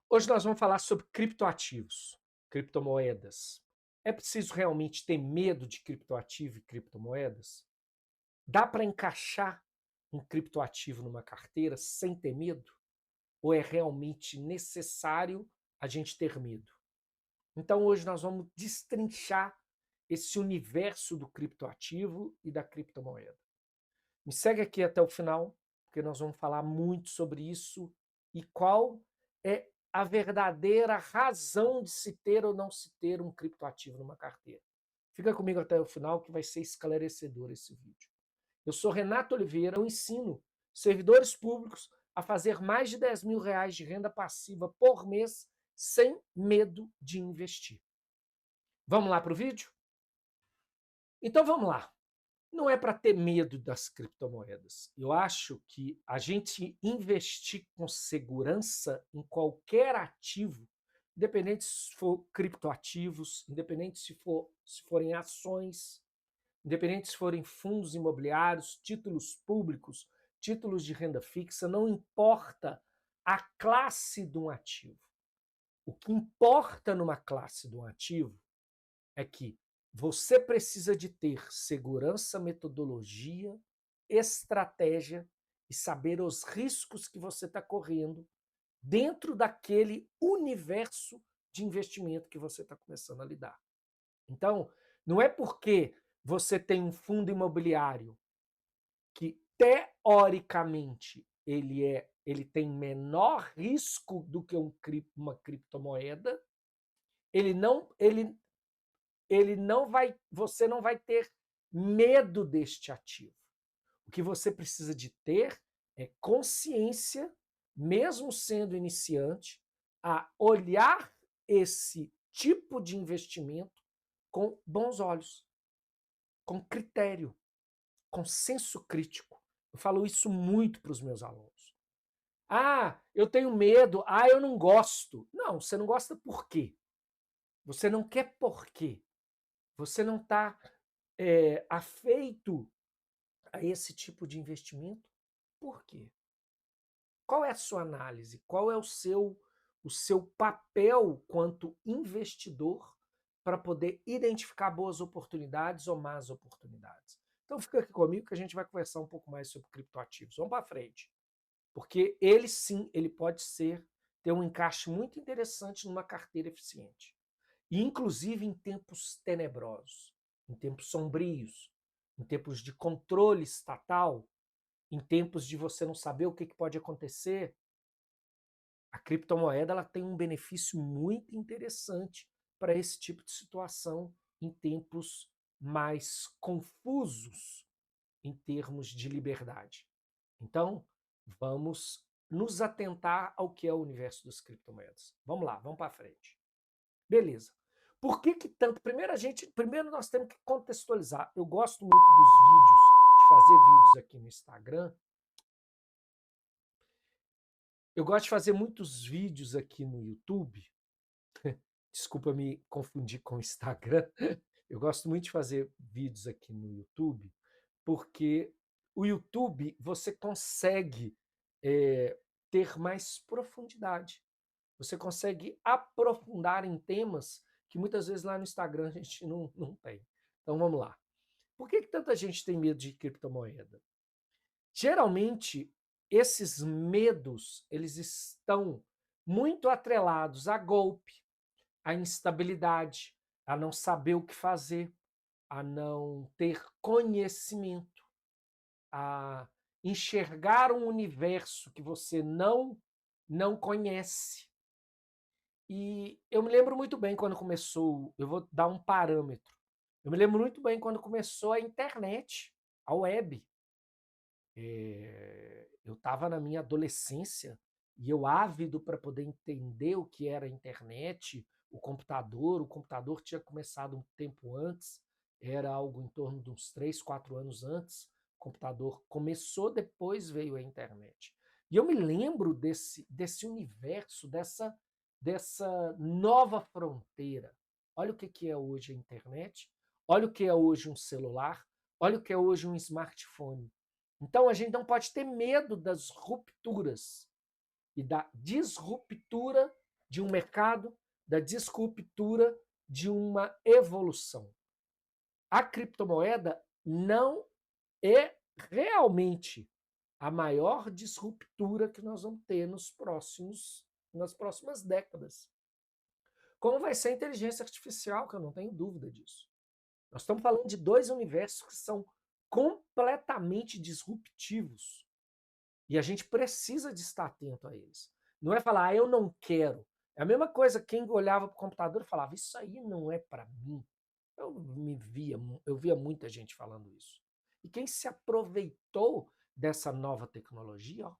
Hoje nós vamos falar sobre criptoativos, criptomoedas. É preciso realmente ter medo de criptoativo e criptomoedas? Dá para encaixar um criptoativo numa carteira sem ter medo? Ou é realmente necessário a gente ter medo? Então hoje nós vamos destrinchar esse universo do criptoativo e da criptomoeda. Me segue aqui até o final, porque nós vamos falar muito sobre isso e qual é a verdadeira razão de se ter ou não se ter um criptoativo numa carteira. Fica comigo até o final que vai ser esclarecedor esse vídeo. Eu sou Renato Oliveira, eu ensino servidores públicos a fazer mais de R$ 10.000 de renda passiva por mês sem medo de investir. Vamos lá para o vídeo? Então vamos lá. Não é para ter medo das criptomoedas. Eu acho que a gente investir com segurança em qualquer ativo, independente se for criptoativos, independente se forem ações, independente se forem fundos imobiliários, títulos públicos, títulos de renda fixa, não importa a classe de um ativo. O que importa numa classe de um ativo é que você precisa de ter segurança, metodologia, estratégia e saber os riscos que você está correndo dentro daquele universo de investimento que você está começando a lidar. Então, não é porque você tem um fundo imobiliário que, teoricamente, ele tem menor risco do que uma criptomoeda, ele não vai, você não vai ter medo deste ativo. O que você precisa de ter é consciência, mesmo sendo iniciante, a olhar esse tipo de investimento com bons olhos, com critério, com senso crítico. Eu falo isso muito para os meus alunos. Ah, eu tenho medo. Ah, eu não gosto. Não, você não gosta por quê? Você não quer por quê? Você não está afeito a esse tipo de investimento? Por quê? Qual é a sua análise? Qual é o seu papel quanto investidor para poder identificar boas oportunidades ou más oportunidades? Então fica aqui comigo que a gente vai conversar um pouco mais sobre criptoativos. Vamos para frente. Porque ele sim, ele pode ter um encaixe muito interessante numa carteira eficiente. E inclusive em tempos tenebrosos, em tempos sombrios, em tempos de controle estatal, em tempos de você não saber o que pode acontecer, a criptomoeda ela tem um benefício muito interessante para esse tipo de situação em tempos mais confusos em termos de liberdade. Então, vamos nos atentar ao que é o universo das criptomoedas. Vamos lá, vamos para frente. Beleza. Por que tanto? Primeiro nós temos que contextualizar. Eu gosto muito dos vídeos, de fazer vídeos aqui no Instagram. Eu gosto de fazer muitos vídeos aqui no YouTube. Desculpa me confundir com o Instagram. Eu gosto muito de fazer vídeos aqui no YouTube, porque o YouTube você consegue ter mais profundidade. Você consegue aprofundar em temas que muitas vezes lá no Instagram a gente não tem. Então vamos lá. Por que tanta gente tem medo de criptomoeda? Geralmente, esses medos eles estão muito atrelados a golpe, a instabilidade, a não saber o que fazer, a não ter conhecimento, a enxergar um universo que você não conhece. E eu me lembro muito bem quando começou, eu vou dar um parâmetro. Eu me lembro muito bem quando começou a internet, a web. Eu estava na minha adolescência e eu ávido para poder entender o que era a internet, o computador tinha começado um tempo antes, era algo em torno de uns 3, 4 anos antes, o computador começou, depois veio a internet. E eu me lembro desse universo, dessa nova fronteira. Olha o que é hoje a internet, olha o que é hoje um celular, olha o que é hoje um smartphone. Então a gente não pode ter medo das rupturas e da disruptura de um mercado, da disruptura, de uma evolução. A criptomoeda não é realmente a maior disruptura que nós vamos ter nas próximas décadas. Como vai ser a inteligência artificial, que eu não tenho dúvida disso. Nós estamos falando de dois universos que são completamente disruptivos. E a gente precisa de estar atento a eles. Não é falar, eu não quero. É a mesma coisa quem olhava para o computador e falava, isso aí não é para mim. Eu via muita gente falando isso. E quem se aproveitou dessa nova tecnologia, ó,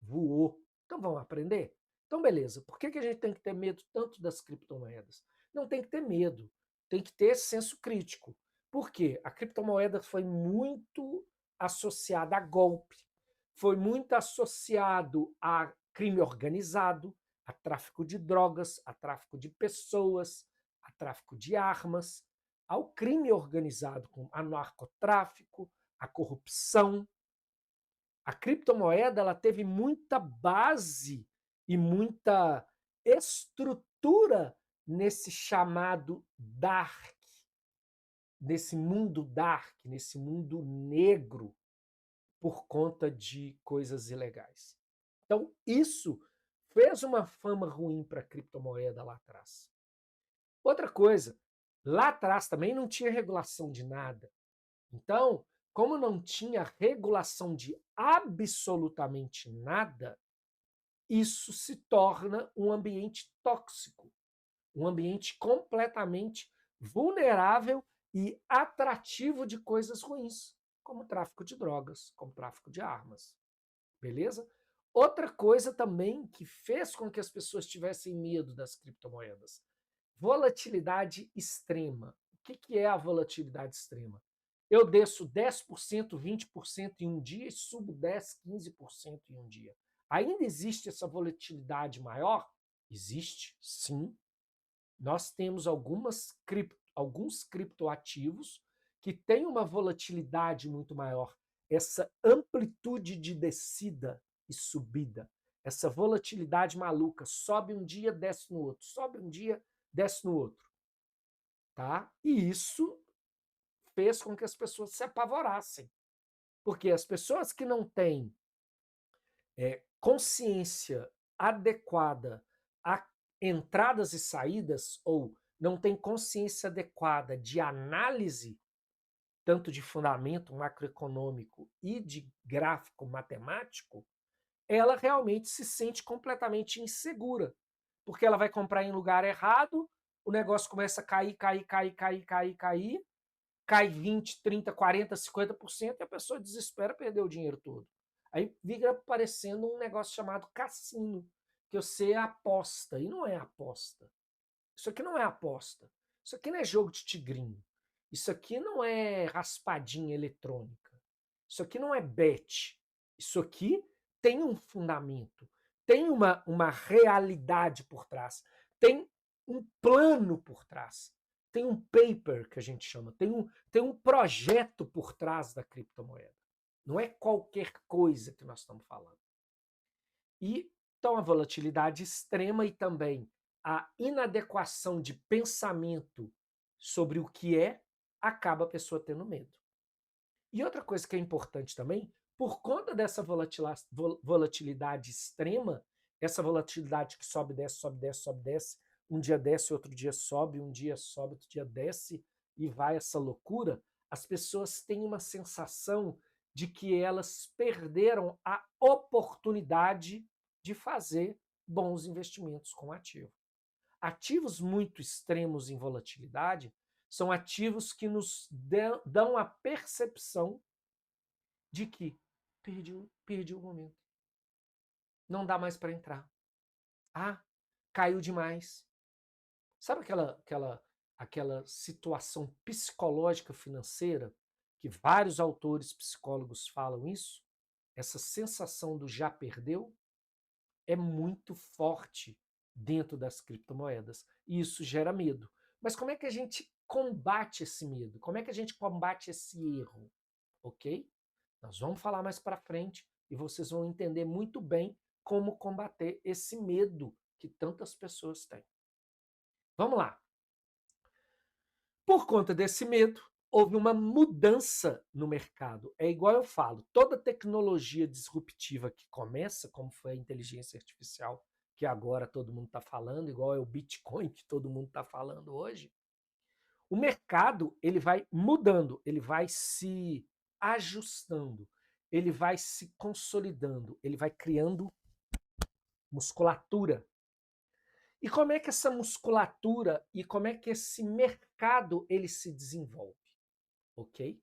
voou. Então vamos aprender? Então, beleza. Por que a gente tem que ter medo tanto das criptomoedas? Não tem que ter medo. Tem que ter senso crítico. Por quê? A criptomoeda foi muito associada a golpe, foi muito associado a crime organizado, a tráfico de drogas, a tráfico de pessoas, a tráfico de armas, ao crime organizado, com a narcotráfico, a corrupção. A criptomoeda ela teve muita base e muita estrutura nesse chamado dark, nesse mundo negro, por conta de coisas ilegais. Então, isso fez uma fama ruim para a criptomoeda lá atrás. Outra coisa, lá atrás também não tinha regulação de nada. Então, como não tinha regulação de absolutamente nada, isso se torna um ambiente tóxico, um ambiente completamente vulnerável e atrativo de coisas ruins, como tráfico de drogas, como tráfico de armas. Beleza? Outra coisa também que fez com que as pessoas tivessem medo das criptomoedas: volatilidade extrema. O que é a volatilidade extrema? Eu desço 10%, 20% em um dia e subo 10%, 15% em um dia. Ainda existe essa volatilidade maior? Existe, sim. Nós temos alguns criptoativos que têm uma volatilidade muito maior. Essa amplitude de descida e subida, essa volatilidade maluca, sobe um dia, desce no outro, sobe um dia, desce no outro. Tá? E isso fez com que as pessoas se apavorassem. Porque as pessoas que não têm consciência adequada a entradas e saídas, ou não têm consciência adequada de análise, tanto de fundamento macroeconômico e de gráfico matemático, ela realmente se sente completamente insegura. Porque ela vai comprar em lugar errado, o negócio começa a cair, cai 20, 30, 40, 50% e a pessoa desespera perder o dinheiro todo. Aí fica parecendo um negócio chamado cassino, que você aposta, e não é aposta. Isso aqui não é aposta. Isso aqui não é jogo de tigrinho. Isso aqui não é raspadinha eletrônica. Isso aqui não é bet. Isso aqui tem um fundamento, tem uma realidade por trás, tem um plano por trás, tem um paper que a gente chama, tem um projeto por trás da criptomoeda. Não é qualquer coisa que nós estamos falando. E então a volatilidade extrema e também a inadequação de pensamento sobre o que é, acaba a pessoa tendo medo. E outra coisa que é importante também, por conta dessa volatilidade extrema, essa volatilidade que sobe, desce, sobe, desce, sobe, desce, um dia desce, outro dia sobe, um dia sobe, outro dia desce, e vai essa loucura, as pessoas têm uma sensação de que elas perderam a oportunidade de fazer bons investimentos com ativo. Ativos muito extremos em volatilidade são ativos que nos dão a percepção de que perdi o momento. Não dá mais para entrar. Ah, caiu demais. Sabe aquela situação psicológica financeira que vários autores psicólogos falam isso? Essa sensação do já perdeu é muito forte dentro das criptomoedas. E isso gera medo. Mas como é que a gente combate esse medo? Como é que a gente combate esse erro? Ok? Nós vamos falar mais para frente e vocês vão entender muito bem como combater esse medo que tantas pessoas têm. Vamos lá. Por conta desse medo, houve uma mudança no mercado. É igual eu falo, toda tecnologia disruptiva que começa, como foi a inteligência artificial, que agora todo mundo está falando, igual é o Bitcoin que todo mundo está falando hoje, o mercado ele vai mudando, ele vai se ajustando, ele vai se consolidando, ele vai criando musculatura. E como é que essa musculatura e como é que esse mercado ele se desenvolve? Ok?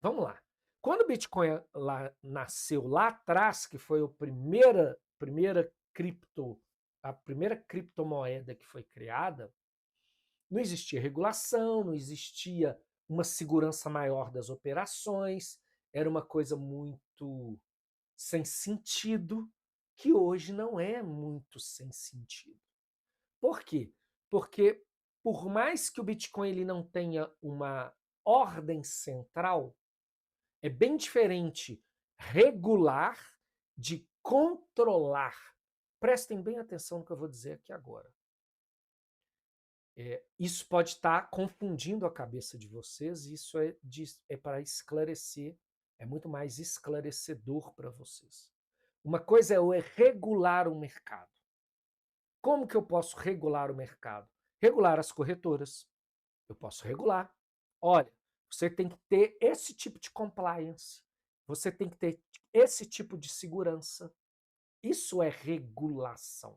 Vamos lá. Quando o Bitcoin nasceu lá atrás, que foi a primeira criptomoeda que foi criada, não existia regulação, não existia uma segurança maior das operações, era uma coisa muito sem sentido, que hoje não é muito sem sentido. Por quê? Porque por mais que o Bitcoin ele não tenha uma ordem central, é bem diferente regular de controlar. Prestem bem atenção no que eu vou dizer aqui agora. Isso pode estar confundindo a cabeça de vocês, e isso é para esclarecer, é muito mais esclarecedor para vocês. Uma coisa é regular o mercado. Como que eu posso regular o mercado? Regular as corretoras. Eu posso regular. Olha, você tem que ter esse tipo de compliance. Você tem que ter esse tipo de segurança. Isso é regulação.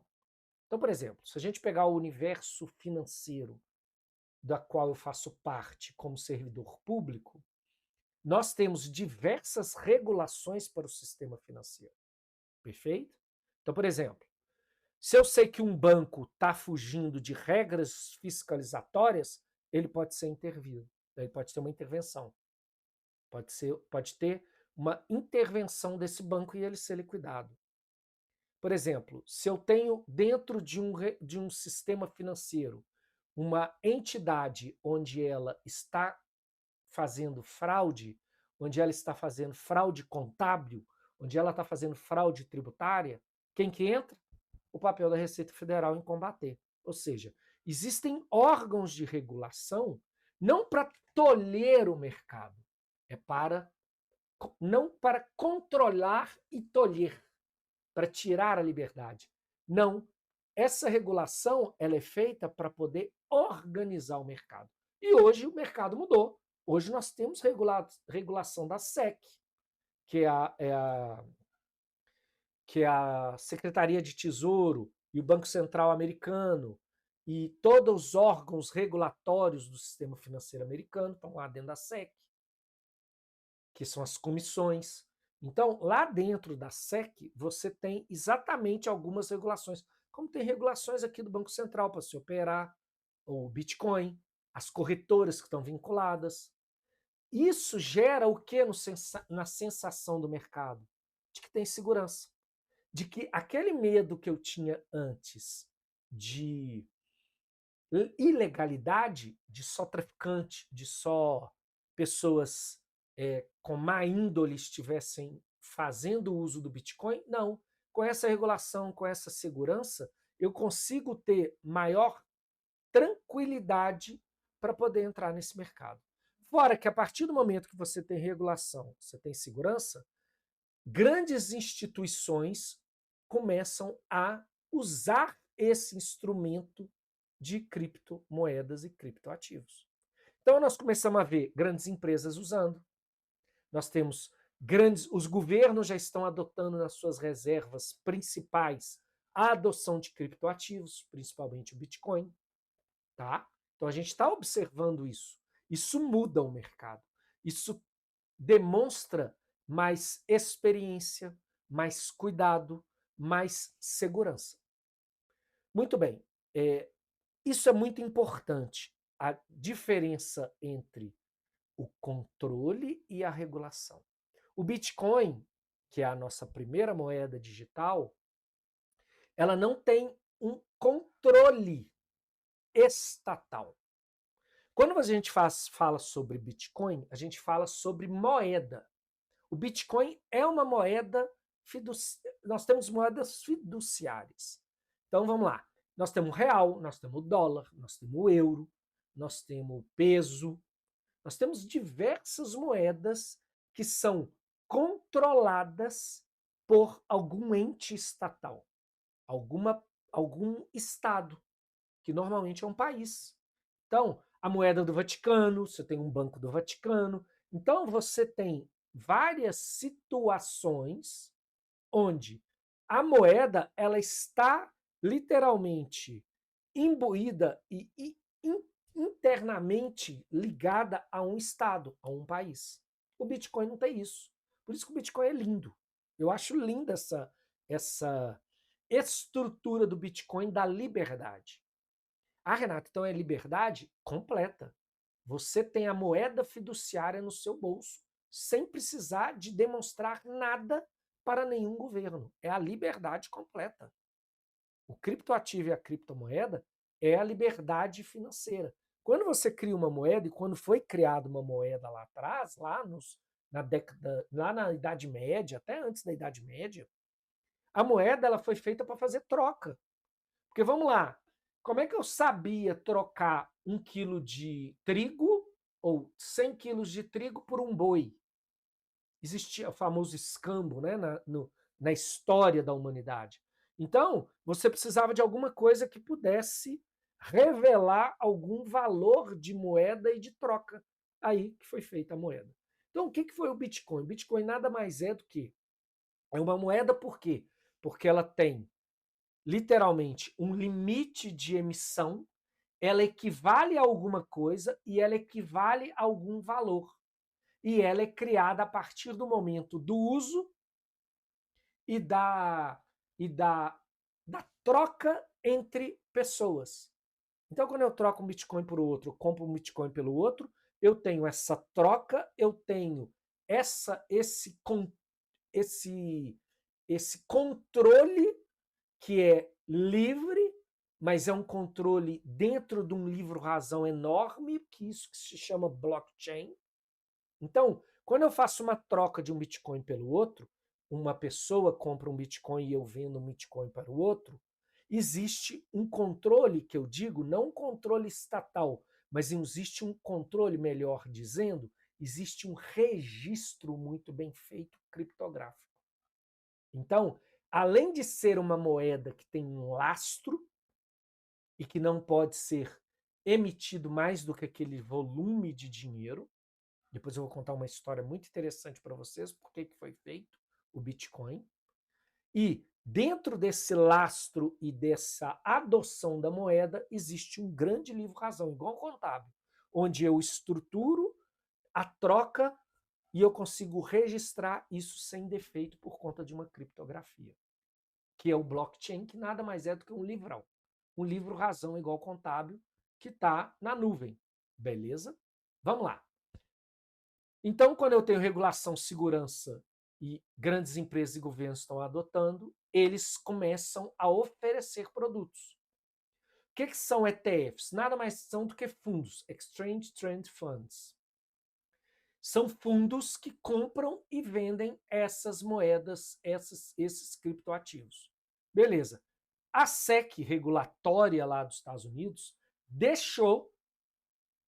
Então, por exemplo, se a gente pegar o universo financeiro da qual eu faço parte como servidor público, nós temos diversas regulações para o sistema financeiro. Perfeito? Então, por exemplo, se eu sei que um banco está fugindo de regras fiscalizatórias, ele pode ser intervido. Ele pode ter uma intervenção. Pode ter uma intervenção desse banco e ele ser liquidado. Por exemplo, se eu tenho dentro de um sistema financeiro uma entidade onde ela está fazendo fraude, onde ela está fazendo fraude contábil, onde ela está fazendo fraude tributária, quem que entra? O papel da Receita Federal em combater. Ou seja, existem órgãos de regulação não para tolher o mercado, é não para controlar e tolher, para tirar a liberdade. Não. Essa regulação ela é feita para poder organizar o mercado. E hoje o mercado mudou. Hoje nós temos regulação da SEC, que é a Secretaria de Tesouro e o Banco Central americano e todos os órgãos regulatórios do sistema financeiro americano estão lá dentro da SEC, que são as comissões. Então, lá dentro da SEC, você tem exatamente algumas regulações, como tem regulações aqui do Banco Central para se operar o Bitcoin, as corretoras que estão vinculadas. Isso gera o que na sensação do mercado? De que tem segurança. De que aquele medo que eu tinha antes de ilegalidade, de só traficante, de só pessoas com má índole estivessem fazendo uso do Bitcoin, não. Com essa regulação, com essa segurança, eu consigo ter maior tranquilidade para poder entrar nesse mercado. Fora que a partir do momento que você tem regulação, você tem segurança, grandes instituições começam a usar esse instrumento de criptomoedas e criptoativos. Então nós começamos a ver grandes empresas usando, nós temos os governos já estão adotando nas suas reservas principais a adoção de criptoativos, principalmente o Bitcoin, tá? Então a gente está observando isso. Isso muda o mercado. Isso demonstra mais experiência, mais cuidado, mais segurança. Muito bem. Isso é muito importante. A diferença entre o controle e a regulação. O Bitcoin, que é a nossa primeira moeda digital, ela não tem um controle estatal. Quando a gente fala sobre Bitcoin, a gente fala sobre moeda. O Bitcoin é uma moeda fiduciária. Nós temos moedas fiduciárias. Então vamos lá. Nós temos o real, nós temos o dólar, nós temos o euro, nós temos o peso, nós temos diversas moedas que são controladas por algum ente estatal, algum estado, que normalmente é um país. Então, a moeda do Vaticano, você tem um banco do Vaticano. Então, você tem várias situações onde a moeda ela está literalmente imbuída e internamente ligada a um estado, a um país. O Bitcoin não tem isso. Por isso que o Bitcoin é lindo. Eu acho linda essa estrutura do Bitcoin da liberdade. Ah, Renato, então é liberdade completa. Você tem a moeda fiduciária no seu bolso, sem precisar de demonstrar nada para nenhum governo. É a liberdade completa. O criptoativo e a criptomoeda é a liberdade financeira. Quando você cria uma moeda, e quando foi criada uma moeda lá atrás, lá na Idade Média, até antes da Idade Média, a moeda ela foi feita para fazer troca. Porque vamos lá, como é que eu sabia trocar 1 quilo de trigo ou 100 quilos de trigo por um boi? Existia o famoso escambo, né, na história da humanidade. Então, você precisava de alguma coisa que pudesse revelar algum valor de moeda e de troca. Aí que foi feita a moeda. Então, o que foi o Bitcoin? O Bitcoin nada mais é do que é uma moeda por quê? Porque ela tem literalmente um limite de emissão, ela equivale a alguma coisa e ela equivale a algum valor. E ela é criada a partir do momento do uso e da troca entre pessoas. Então, quando eu troco um Bitcoin por outro, eu compro um Bitcoin pelo outro, eu tenho essa troca, eu tenho esse, esse controle que é livre, mas é um controle dentro de um livro-razão enorme, que isso que se chama blockchain. Então, quando eu faço uma troca de um Bitcoin pelo outro, uma pessoa compra um Bitcoin e eu vendo um Bitcoin para o outro, existe um controle, que eu digo, não um controle estatal, mas existe um controle, melhor dizendo, existe um registro muito bem feito criptográfico. Então, além de ser uma moeda que tem um lastro e que não pode ser emitido mais do que aquele volume de dinheiro, depois eu vou contar uma história muito interessante para vocês, por que foi feito o Bitcoin. E dentro desse lastro e dessa adoção da moeda, existe um grande livro-razão, igual contábil, onde eu estruturo a troca e eu consigo registrar isso sem defeito por conta de uma criptografia, que é o blockchain, que nada mais é do que um livrão. Um livro-razão igual contábil que está na nuvem. Beleza? Vamos lá. Então, quando eu tenho regulação, segurança e grandes empresas e governos estão adotando, eles começam a oferecer produtos. O que são ETFs? Nada mais são do que fundos, Exchange Trade Funds. São fundos que compram e vendem essas moedas, esses criptoativos. Beleza. A SEC regulatória lá dos Estados Unidos deixou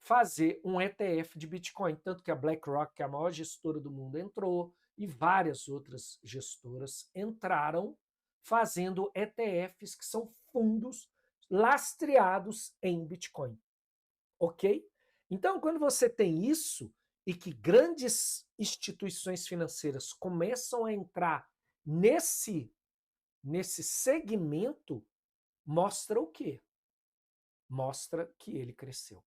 fazer um ETF de Bitcoin, tanto que a BlackRock, que é a maior gestora do mundo, entrou e várias outras gestoras entraram fazendo ETFs, que são fundos lastreados em Bitcoin. Ok? Então, quando você tem isso e que grandes instituições financeiras começam a entrar nesse segmento, mostra o quê? Mostra que ele cresceu.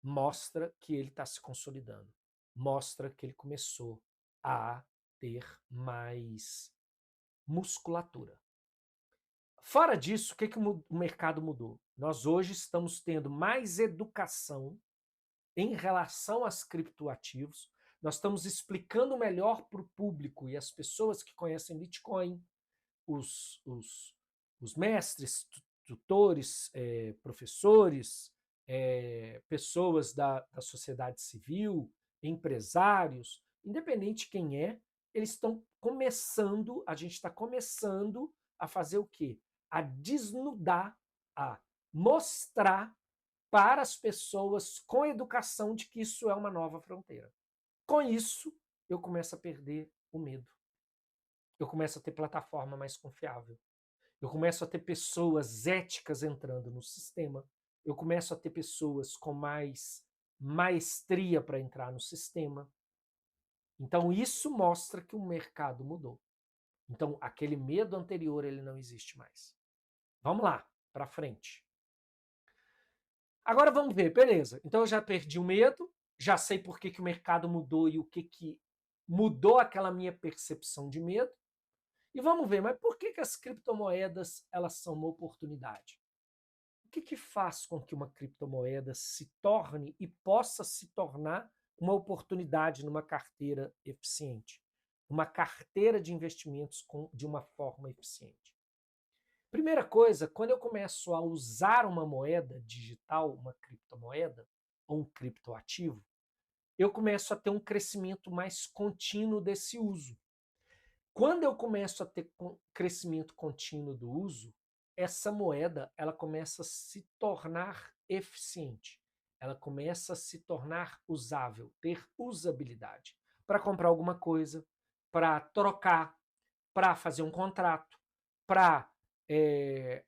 Mostra que ele está se consolidando. Mostra que ele começou a ter mais musculatura. Fora disso, o que o mercado mudou? Nós hoje estamos tendo mais educação em relação aos criptoativos. Nós estamos explicando melhor para o público e as pessoas que conhecem Bitcoin, os mestres, tutores, professores, pessoas da sociedade civil, empresários, independente de quem é, eles estão começando, a gente está começando a fazer o quê? A desnudar a mostrar para as pessoas com educação de que isso é uma nova fronteira. Com isso, eu começo a perder o medo. Eu começo a ter plataforma mais confiável. Eu começo a ter pessoas éticas entrando no sistema. Eu começo a ter pessoas com mais maestria para entrar no sistema. Então, isso mostra que o mercado mudou. Então, aquele medo anterior, ele não existe mais. Vamos lá, para frente. Agora vamos ver, beleza. Então, eu já perdi o medo, já sei por que o mercado mudou e o que mudou aquela minha percepção de medo. E vamos ver, mas por que as criptomoedas elas são uma oportunidade? O que faz com que uma criptomoeda se torne e possa se tornar uma oportunidade numa carteira eficiente? Uma carteira de investimentos de uma forma eficiente. Primeira coisa, quando eu começo a usar uma moeda digital, uma criptomoeda, ou um criptoativo, eu começo a ter um crescimento mais contínuo desse uso. Quando eu começo a ter crescimento contínuo do uso, essa moeda ela começa a se tornar eficiente. Ela começa a se tornar usável, ter usabilidade. Para comprar alguma coisa, para trocar, para fazer um contrato, para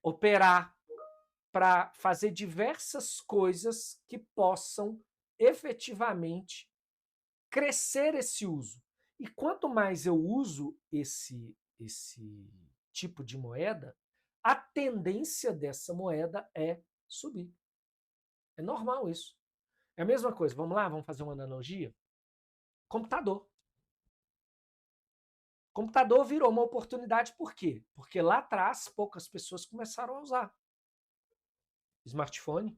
operar, para fazer diversas coisas que possam efetivamente crescer esse uso. E quanto mais eu uso esse tipo de moeda, a tendência dessa moeda é subir. É normal isso. É a mesma coisa, vamos lá, vamos fazer uma analogia? Computador. Computador virou uma oportunidade por quê? Porque lá atrás poucas pessoas começaram a usar. Smartphone.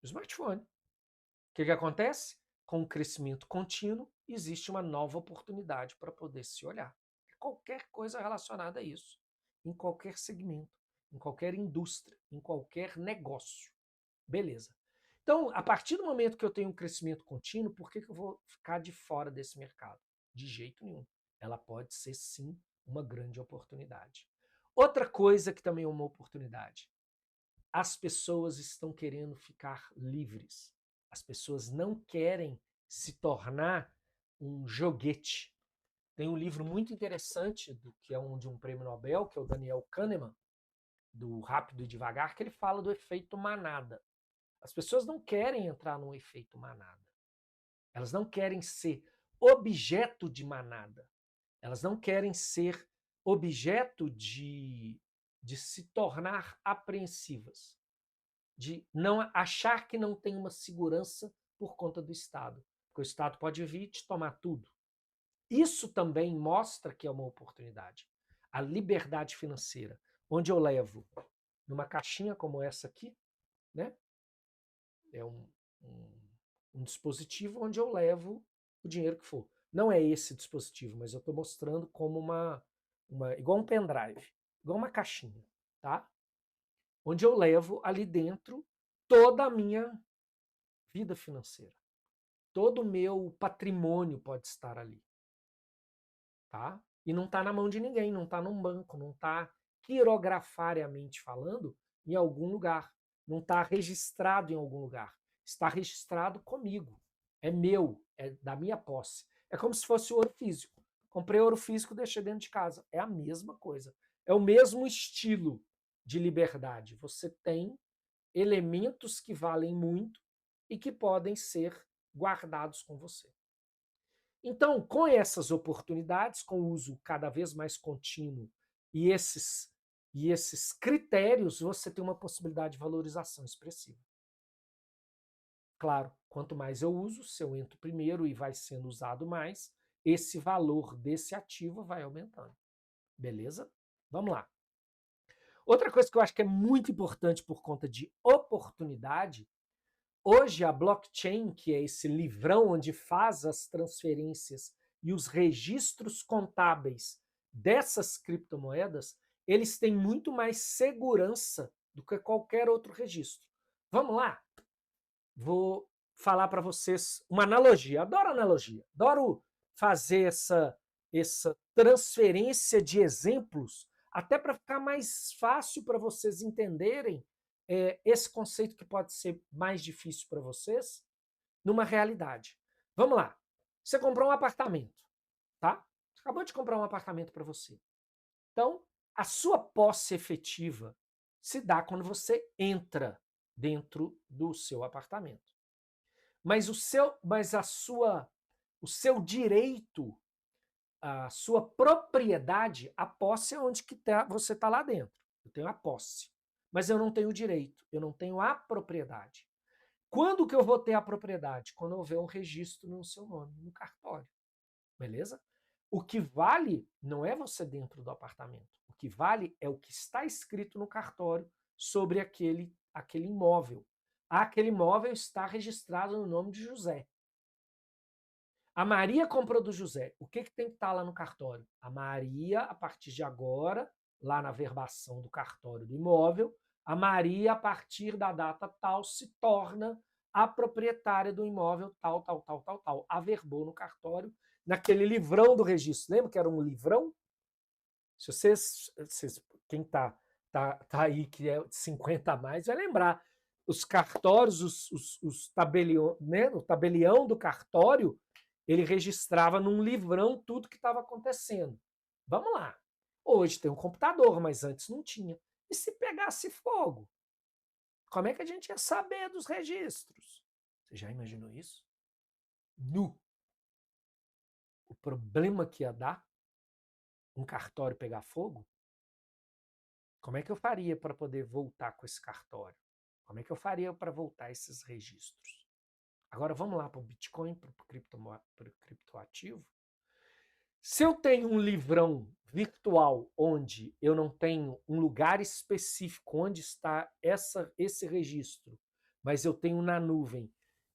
Smartphone. O que acontece? Com o crescimento contínuo, existe uma nova oportunidade para poder se olhar. Qualquer coisa relacionada a isso, em qualquer segmento, em qualquer indústria, em qualquer negócio. Beleza. Então, a partir do momento que eu tenho um crescimento contínuo, por que eu vou ficar de fora desse mercado? De jeito nenhum. Ela pode ser, sim, uma grande oportunidade. Outra coisa que também é uma oportunidade. As pessoas estão querendo ficar livres. As pessoas não querem se tornar um joguete. Tem um livro muito interessante, que é de um prêmio Nobel, que é o Daniel Kahneman, do Rápido e Devagar, que ele fala do efeito manada. As pessoas não querem entrar no efeito manada. Elas não querem ser objeto de manada. Elas não querem ser objeto de se tornar apreensivas, de não achar que não tem uma segurança por conta do Estado. Porque o Estado pode vir e te tomar tudo. Isso também mostra que é uma oportunidade. A liberdade financeira, onde eu levo numa caixinha como essa aqui, né? É um dispositivo onde eu levo o dinheiro que for. Não é esse dispositivo, mas eu estou mostrando como igual um pendrive, igual uma caixinha, tá? Onde eu levo ali dentro toda a minha vida financeira. Todo o meu patrimônio pode estar ali. Tá? E não está na mão de ninguém, não está num banco, não está quirografariamente falando em algum lugar, não está registrado em algum lugar. Está registrado comigo. É meu, é da minha posse. É como se fosse ouro físico. Comprei ouro físico e deixei dentro de casa. É a mesma coisa. É o mesmo estilo de liberdade. Você tem elementos que valem muito e que podem ser guardados com você. Então, com essas oportunidades, com o uso cada vez mais contínuo e esses critérios, você tem uma possibilidade de valorização expressiva. Claro, quanto mais eu uso, se eu entro primeiro e vai sendo usado mais, esse valor desse ativo vai aumentando. Beleza? Vamos lá. Outra coisa que eu acho que é muito importante por conta de oportunidade, hoje a blockchain, que é esse livrão onde faz as transferências e os registros contábeis dessas criptomoedas, eles têm muito mais segurança do que qualquer outro registro. Vamos lá? Vou falar para vocês uma analogia. Adoro analogia. Adoro fazer essa transferência de exemplos até para ficar mais fácil para vocês entenderem esse conceito que pode ser mais difícil para vocês, numa realidade. Vamos lá. Você comprou um apartamento, tá? Você acabou de comprar um apartamento para você. Então, a sua posse efetiva se dá quando você entra dentro do seu apartamento. Mas o seu direito, a sua propriedade, a posse é onde que você está lá dentro. Eu tenho a posse, mas eu não tenho o direito, eu não tenho a propriedade. Quando que eu vou ter a propriedade? Quando houver um registro no seu nome, no cartório. Beleza? O que vale não é você dentro do apartamento. O que vale é o que está escrito no cartório sobre aquele imóvel. Aquele imóvel está registrado no nome de José. A Maria comprou do José. O que tem que estar lá no cartório? A Maria, a partir de agora, lá na verbação do cartório do imóvel, a Maria, a partir da data tal, se torna a proprietária do imóvel tal, tal, tal, tal, tal. Averbou no cartório, naquele livrão do registro. Lembra que era um livrão? Se vocês quem tá aí, que é 50 a mais, vai lembrar. Os cartórios, os tabelião, né? O tabelião do cartório, ele registrava num livrão tudo que estava acontecendo. Vamos lá. Hoje tem um computador, mas antes não tinha. E se pegasse fogo? Como é que a gente ia saber dos registros? Você já imaginou isso? Nu. O problema que ia dar um cartório pegar fogo? Como é que eu faria para poder voltar com esse cartório? Como é que eu faria para voltar esses registros? Agora vamos lá para o Bitcoin, para o criptoativo. Se eu tenho um livrão virtual onde eu não tenho um lugar específico onde está esse registro, mas eu tenho na nuvem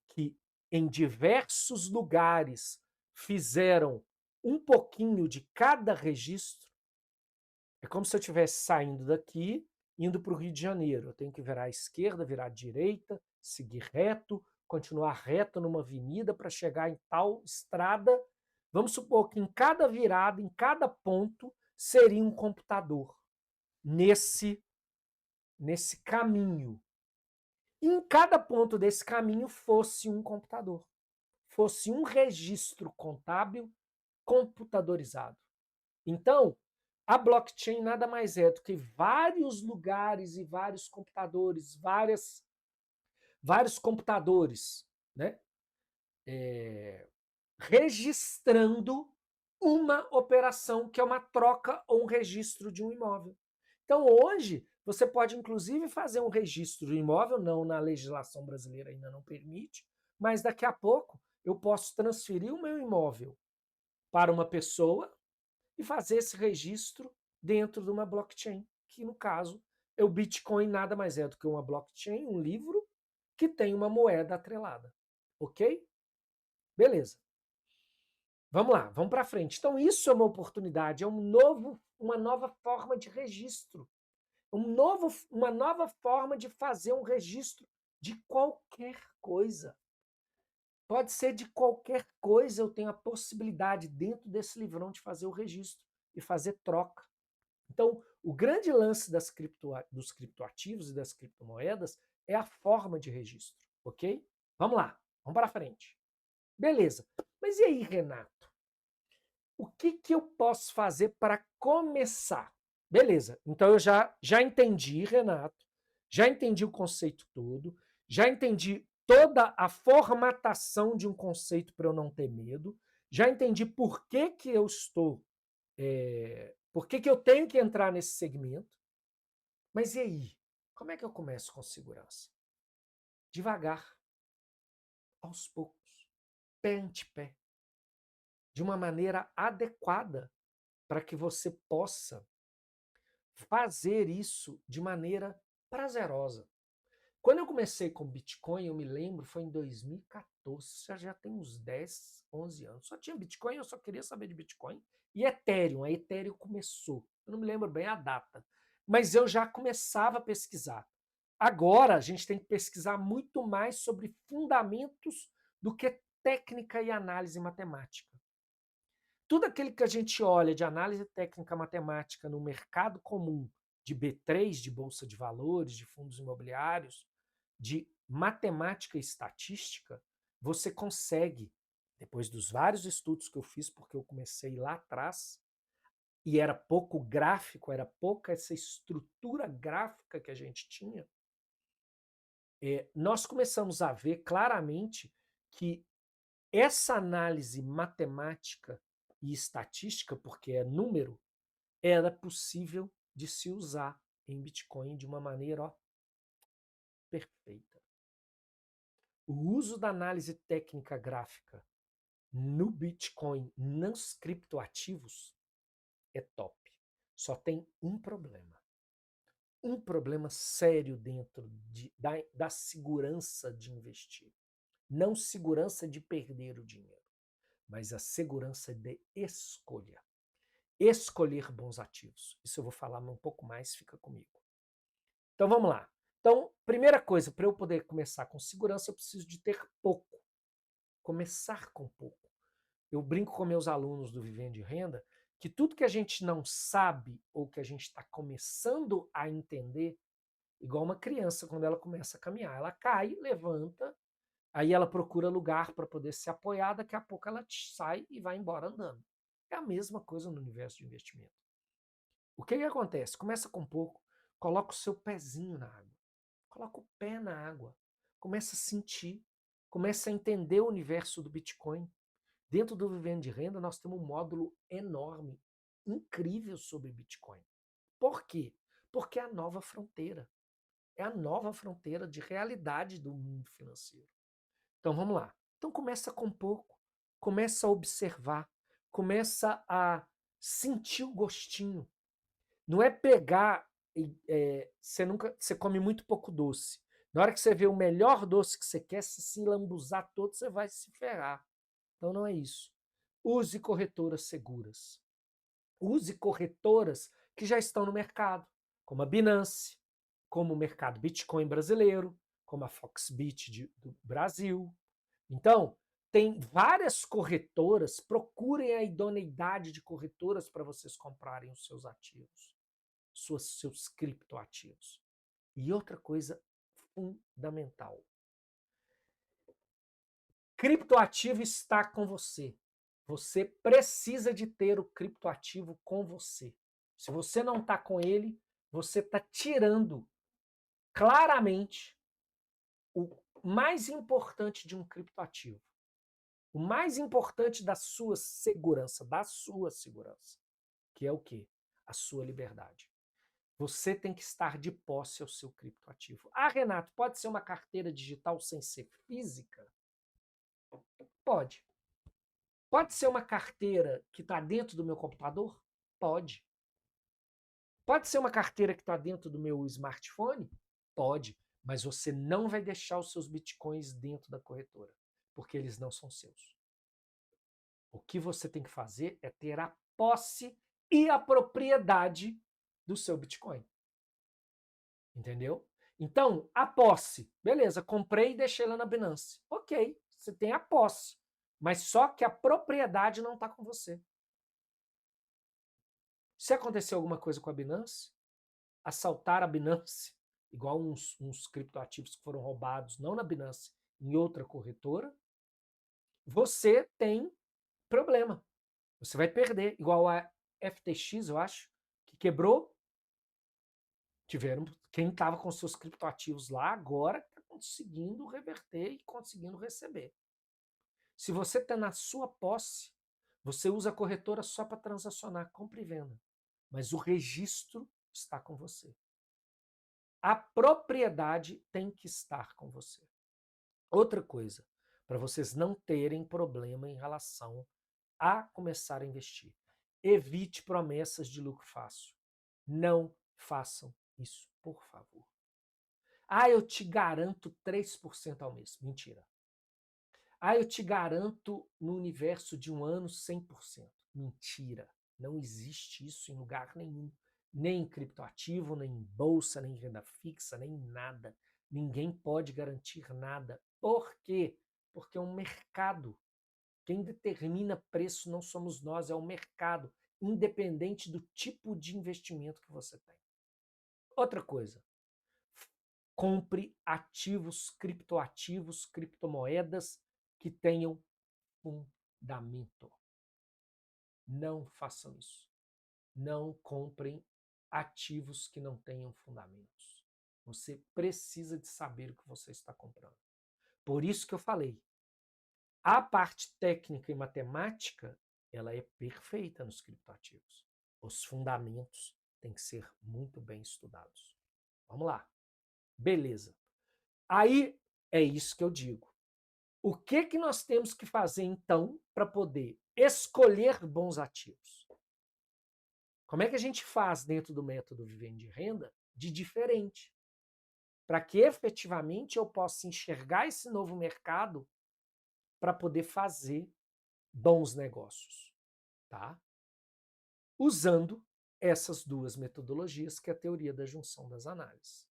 que em diversos lugares fizeram um pouquinho de cada registro, é como se eu estivesse saindo daqui, indo para o Rio de Janeiro. Eu tenho que virar à esquerda, virar à direita, seguir reto, continuar reto numa avenida para chegar em tal estrada. Vamos supor que em cada virada, em cada ponto, seria um computador nesse caminho. E em cada ponto desse caminho fosse um computador, fosse um registro contábil computadorizado. Então, a blockchain nada mais é do que vários lugares e vários computadores, vários computadores, né? Registrando uma operação que é uma troca ou um registro de um imóvel. Então, hoje, você pode, inclusive, fazer um registro do imóvel, não na legislação brasileira ainda não permite, mas daqui a pouco eu posso transferir o meu imóvel para uma pessoa e fazer esse registro dentro de uma blockchain, que no caso é o Bitcoin, nada mais é do que uma blockchain, um livro, que tem uma moeda atrelada. Ok? Beleza. Vamos lá, vamos para frente. Então, isso é uma oportunidade, é uma nova forma de registro. Uma nova forma de fazer um registro de qualquer coisa. Pode ser de qualquer coisa, eu tenho a possibilidade, dentro desse livrão, de fazer o registro e fazer troca. Então, o grande lance dos criptoativos e das criptomoedas é a forma de registro, ok? Vamos lá, vamos para frente. Beleza, mas e aí, Renato? O que eu posso fazer para começar? Beleza, então eu já entendi, Renato, já entendi o conceito todo, já entendi toda a formatação de um conceito para eu não ter medo, já entendi por que eu estou, por que eu tenho que entrar nesse segmento, mas e aí? Como é que eu começo com segurança? Devagar, aos poucos, pé ante pé, de uma maneira adequada para que você possa fazer isso de maneira prazerosa. Quando eu comecei com Bitcoin, eu me lembro, foi em 2014, já tem uns 10, 11 anos. Só tinha Bitcoin, eu só queria saber de Bitcoin. E Ethereum, a Ethereum começou. Eu não me lembro bem a data, mas eu já começava a pesquisar. Agora, a gente tem que pesquisar muito mais sobre fundamentos do que técnica e análise matemática. tudo aquilo que a gente olha de análise técnica matemática no mercado comum de B3, de bolsa de valores, de fundos imobiliários, de matemática e estatística, você consegue, depois dos vários estudos que eu fiz, porque eu comecei lá atrás, e era pouco gráfico, era pouca essa estrutura gráfica que a gente tinha, nós começamos a ver claramente que essa análise matemática e estatística, porque é número, era possível de se usar em Bitcoin de uma maneira, ó, perfeita. O uso da análise técnica gráfica no Bitcoin, nos criptoativos, é top. Só tem um problema sério dentro da segurança de investir. Não segurança de perder o dinheiro, mas a segurança de escolha. Escolher bons ativos. Isso eu vou falar um pouco mais, fica comigo. Então vamos lá. Então, primeira coisa, para eu poder começar com segurança, eu preciso de ter pouco. Começar com pouco. Eu brinco com meus alunos do Vivendo de Renda que tudo que a gente não sabe ou que a gente está começando a entender, igual uma criança quando ela começa a caminhar, ela cai, levanta, aí ela procura lugar para poder se apoiar, daqui a pouco ela sai e vai embora andando. É a mesma coisa no universo de investimento. O que acontece? Começa com pouco, coloca o seu pezinho na água, coloca o pé na água, começa a sentir, começa a entender o universo do Bitcoin. Dentro do Vivendo de Renda, nós temos um módulo enorme, incrível sobre Bitcoin. Por quê? Porque é a nova fronteira. É a nova fronteira de realidade do mundo financeiro. Então vamos lá. Então começa com pouco, começa a observar, começa a sentir o gostinho. Não é pegar, você come muito pouco doce. Na hora que você vê o melhor doce que você quer, se lambuzar todo, você vai se ferrar. Então não é isso. Use corretoras seguras. Use corretoras que já estão no mercado, como a Binance, como o mercado Bitcoin brasileiro, como a Foxbit do Brasil. Então, tem várias corretoras, procurem a idoneidade de corretoras para vocês comprarem os seus ativos, seus criptoativos. E outra coisa fundamental: criptoativo está com você. Você precisa de ter o criptoativo com você. Se você não está com ele, você está tirando claramente o mais importante de um criptoativo. O mais importante da sua segurança, que é o quê? A sua liberdade. Você tem que estar de posse ao seu criptoativo. Ah, Renato, pode ser uma carteira digital sem ser física? Pode. Pode ser uma carteira que está dentro do meu computador? Pode. Pode ser uma carteira que está dentro do meu smartphone? Pode. Mas você não vai deixar os seus bitcoins dentro da corretora, porque eles não são seus. O que você tem que fazer é ter a posse e a propriedade do seu bitcoin. Entendeu? Então, a posse. Beleza, comprei e deixei lá na Binance. Ok, você tem a posse. Mas só que a propriedade não está com você. Se acontecer alguma coisa com a Binance, assaltar a Binance, igual uns criptoativos que foram roubados, não na Binance, em outra corretora, você tem problema. Você vai perder. Igual a FTX, eu acho, que quebrou. Tiveram quem estava com seus criptoativos lá agora está conseguindo reverter e conseguindo receber. Se você está na sua posse, você usa a corretora só para transacionar compra e venda, mas o registro está com você. A propriedade tem que estar com você. Outra coisa, para vocês não terem problema em relação a começar a investir. Evite promessas de lucro fácil. Não façam isso, por favor. Ah, eu te garanto 3% ao mês. Mentira. Ah, eu te garanto no universo de um ano 100%. Mentira. Não existe isso em lugar nenhum. Nem em criptoativo, nem em bolsa, nem em renda fixa, nem em nada. Ninguém pode garantir nada. Por quê? Porque é um mercado. Quem determina preço não somos nós, é o mercado, independente do tipo de investimento que você tem. Outra coisa, compre ativos, criptoativos, criptomoedas que tenham fundamento. Não façam isso. Não comprem ativos que não tenham fundamentos. Você precisa de saber o que você está comprando. Por isso que eu falei, a parte técnica e matemática, ela é perfeita nos criptoativos. Os fundamentos têm que ser muito bem estudados. Vamos lá. Beleza. Aí é isso que eu digo. O que nós temos que fazer, então, para poder escolher bons ativos? Como é que a gente faz dentro do método Vivendo de Renda de diferente? Para que efetivamente eu possa enxergar esse novo mercado para poder fazer bons negócios, tá? Usando essas duas metodologias, que é a teoria da junção das análises.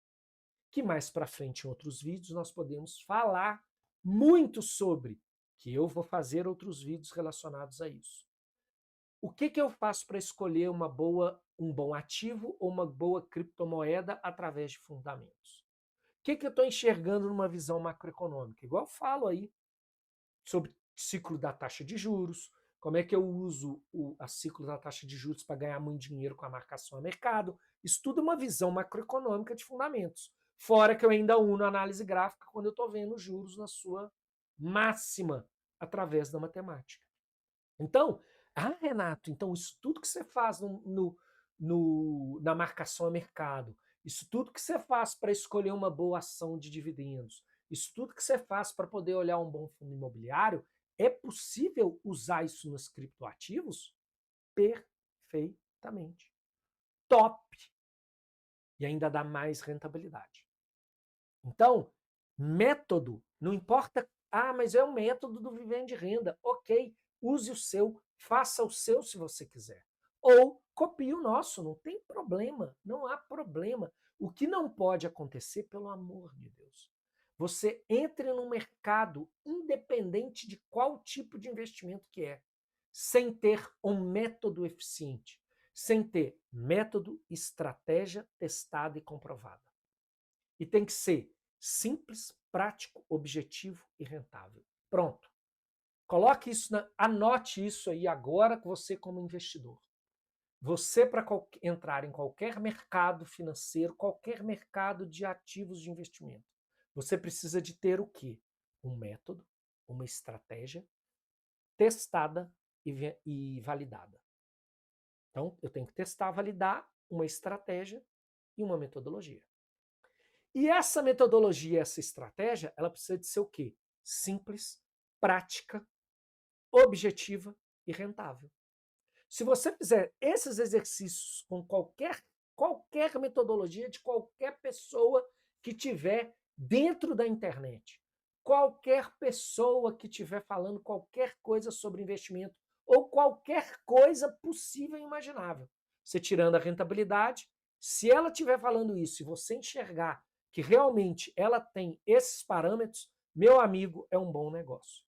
Que mais para frente, em outros vídeos, nós podemos falar muito sobre, que eu vou fazer outros vídeos relacionados a isso. O que eu faço para escolher um bom ativo ou uma boa criptomoeda através de fundamentos? O que eu estou enxergando numa visão macroeconômica? Igual eu falo aí sobre ciclo da taxa de juros, como é que eu uso a ciclo da taxa de juros para ganhar muito dinheiro com a marcação a mercado. Isso tudo é uma visão macroeconômica de fundamentos. Fora que eu ainda uno a análise gráfica quando eu estou vendo os juros na sua máxima através da matemática. Então, Renato, então isso tudo que você faz na marcação a mercado, isso tudo que você faz para escolher uma boa ação de dividendos, isso tudo que você faz para poder olhar um bom fundo imobiliário, é possível usar isso nos criptoativos? Perfeitamente. Top! E ainda dá mais rentabilidade. Então, método, não importa, mas é o método do Vivendo de Renda. Ok, use o seu, faça o seu se você quiser. Ou copie o nosso, não tem problema, não há problema. O que não pode acontecer, pelo amor de Deus, você entre no mercado independente de qual tipo de investimento que é, sem ter um método eficiente, sem ter método, estratégia testada e comprovada. E tem que ser simples, prático, objetivo e rentável. Pronto. Coloque isso, anote isso aí agora, você como investidor. Você, para entrar em qualquer mercado financeiro, qualquer mercado de ativos de investimento, você precisa de ter o quê? Um método, uma estratégia testada e validada. Então, eu tenho que testar, validar uma estratégia e uma metodologia. E essa metodologia, essa estratégia, ela precisa de ser o quê? Simples, prática, objetiva e rentável. Se você fizer esses exercícios com qualquer metodologia de qualquer pessoa que tiver dentro da internet, qualquer pessoa que estiver falando qualquer coisa sobre investimento ou qualquer coisa possível e imaginável, você tirando a rentabilidade, se ela estiver falando isso e você enxergar que realmente ela tem esses parâmetros, meu amigo, é um bom negócio.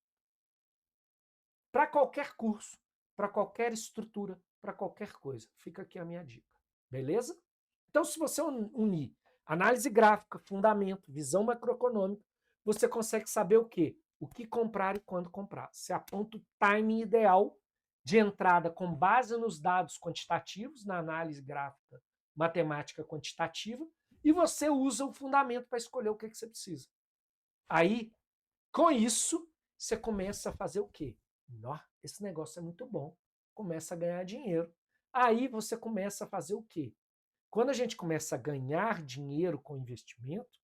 Para qualquer curso, para qualquer estrutura, para qualquer coisa. Fica aqui a minha dica. Beleza? Então, se você unir análise gráfica, fundamento, visão macroeconômica, você consegue saber o quê? O que comprar e quando comprar. Você aponta o timing ideal de entrada com base nos dados quantitativos, na análise gráfica, matemática quantitativa, e você usa o fundamento para escolher o que você precisa. Aí, com isso, você começa a fazer o quê? Esse negócio é muito bom. Começa a ganhar dinheiro. Aí você começa a fazer o quê? Quando a gente começa a ganhar dinheiro com investimento,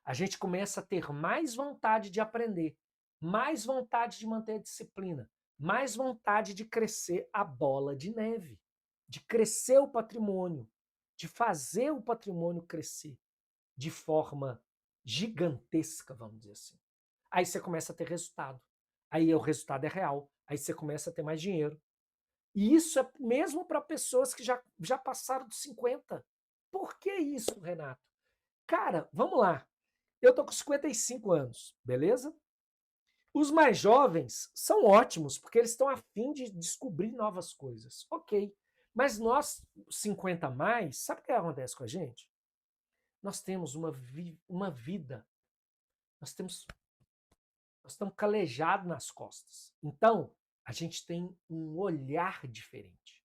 a gente começa a ter mais vontade de aprender, mais vontade de manter a disciplina, mais vontade de crescer a bola de neve, de crescer o patrimônio, de fazer o patrimônio crescer de forma gigantesca, vamos dizer assim. Aí você começa a ter resultado. Aí o resultado é real. Aí você começa a ter mais dinheiro. E isso é mesmo para pessoas que já passaram dos 50. Por que isso, Renato? Cara, vamos lá. Eu tô com 55 anos, beleza? Os mais jovens são ótimos, porque eles estão a fim de descobrir novas coisas. Ok. Mas nós, 50 a mais, sabe o que acontece com a gente? Nós temos uma vida, nós estamos calejados nas costas. Então, a gente tem um olhar diferente.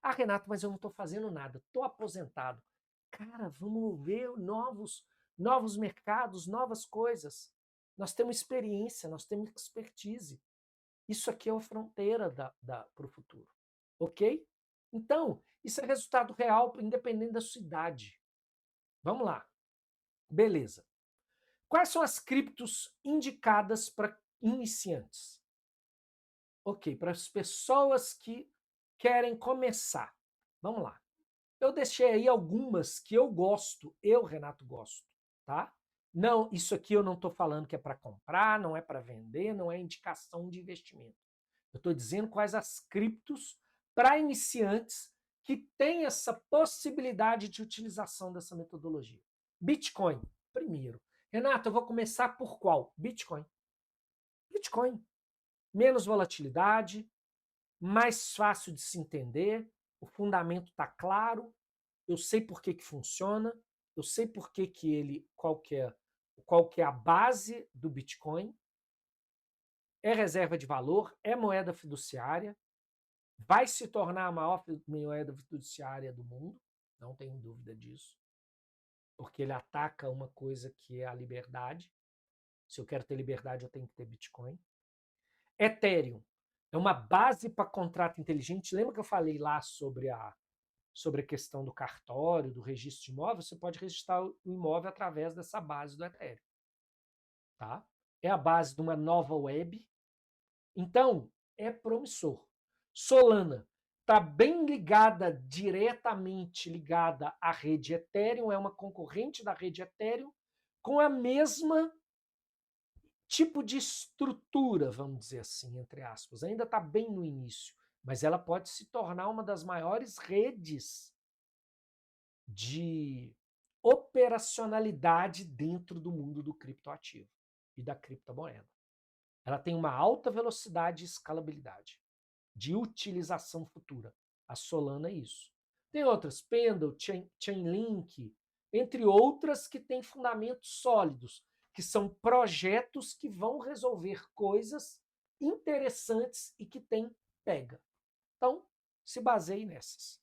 Ah, Renato, mas eu não estou fazendo nada, estou aposentado. Cara, vamos ver novos mercados, novas coisas. Nós temos experiência, nós temos expertise. Isso aqui é a fronteira para o futuro. Ok? Então, isso é resultado real, independente da sua idade. Vamos lá. Beleza. Quais são as criptos indicadas para iniciantes? Ok, para as pessoas que querem começar. Vamos lá. Eu deixei aí algumas que eu gosto, eu, Renato, gosto, tá? Não, isso aqui eu não estou falando que é para comprar, não é para vender, não é indicação de investimento. Eu estou dizendo quais as criptos para iniciantes que têm essa possibilidade de utilização dessa metodologia. Bitcoin, primeiro. Renato, eu vou começar por qual? Bitcoin. Bitcoin. Menos volatilidade, mais fácil de se entender, o fundamento está claro, eu sei por que funciona, eu sei por que ele, qual que é a base do Bitcoin, é reserva de valor, é moeda fiduciária, vai se tornar a maior moeda fiduciária do mundo, não tenho dúvida disso, porque ele ataca uma coisa que é a liberdade. Se eu quero ter liberdade, eu tenho que ter Bitcoin. Ethereum é uma base para contrato inteligente. Lembra que eu falei lá sobre a questão do cartório, do registro de imóvel? Você pode registrar o imóvel através dessa base do Ethereum. Tá? É a base de uma nova web. Então, é promissor. Solana está bem ligada, diretamente ligada à rede Ethereum, é uma concorrente da rede Ethereum, com a mesma tipo de estrutura, vamos dizer assim, entre aspas. Ainda está bem no início, mas ela pode se tornar uma das maiores redes de operacionalidade dentro do mundo do criptoativo e da criptomoeda. Ela tem uma alta velocidade e escalabilidade de utilização futura. A Solana é isso. Tem outras, Pendle, Chainlink, entre outras que têm fundamentos sólidos, que são projetos que vão resolver coisas interessantes e que têm pega. Então, se baseie nessas.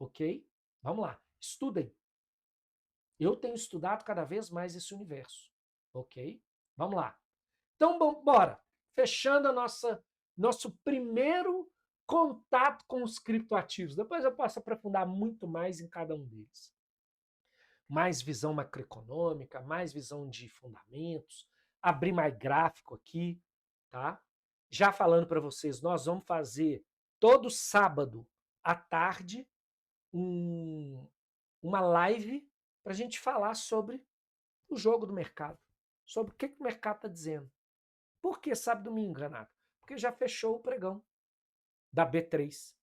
Ok? Vamos lá. Estudem. Eu tenho estudado cada vez mais esse universo. Ok? Vamos lá. Então, bora. Fechando nosso primeiro contato com os criptoativos. Depois eu posso aprofundar muito mais em cada um deles. Mais visão macroeconômica, mais visão de fundamentos, abrir mais gráfico aqui, tá? Já falando para vocês, nós vamos fazer todo sábado à tarde uma live para a gente falar sobre o jogo do mercado, sobre o que o mercado está dizendo. Por que sábado e domingo, Renato? Porque já fechou o pregão da B3.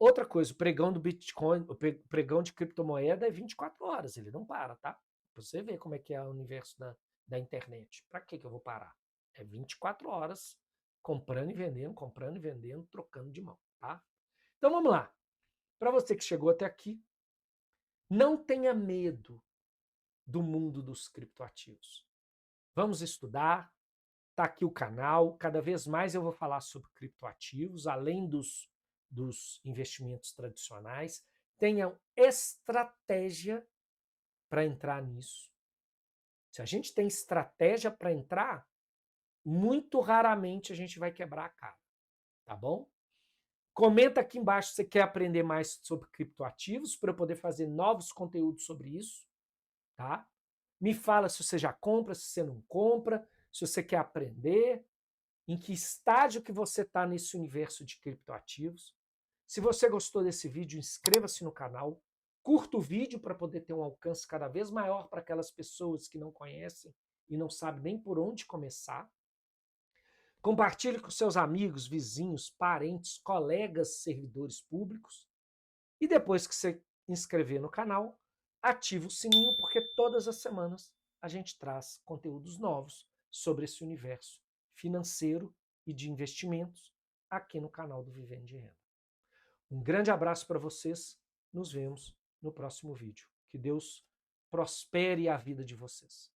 Outra coisa, o pregão do Bitcoin, o pregão de criptomoeda é 24 horas, ele não para, tá? Pra você ver como é que é o universo da internet. Para que eu vou parar? É 24 horas comprando e vendendo, trocando de mão, tá? Então vamos lá. Para você que chegou até aqui, não tenha medo do mundo dos criptoativos. Vamos estudar, tá aqui o canal, cada vez mais eu vou falar sobre criptoativos, além dos investimentos tradicionais. Tenham estratégia para entrar nisso. Se a gente tem estratégia para entrar, muito raramente a gente vai quebrar a cara, tá bom? Comenta aqui embaixo se você quer aprender mais sobre criptoativos para eu poder fazer novos conteúdos sobre isso, tá? Me fala se você já compra, se você não compra, se você quer aprender, em que estágio que você está nesse universo de criptoativos. Se você gostou desse vídeo, inscreva-se no canal, curta o vídeo para poder ter um alcance cada vez maior para aquelas pessoas que não conhecem e não sabem nem por onde começar. Compartilhe com seus amigos, vizinhos, parentes, colegas, servidores públicos. E depois que você inscrever no canal, ative o sininho, porque todas as semanas a gente traz conteúdos novos sobre esse universo financeiro e de investimentos aqui no canal do Vivendo de Renda. Um grande abraço para vocês, nos vemos no próximo vídeo. Que Deus prospere a vida de vocês.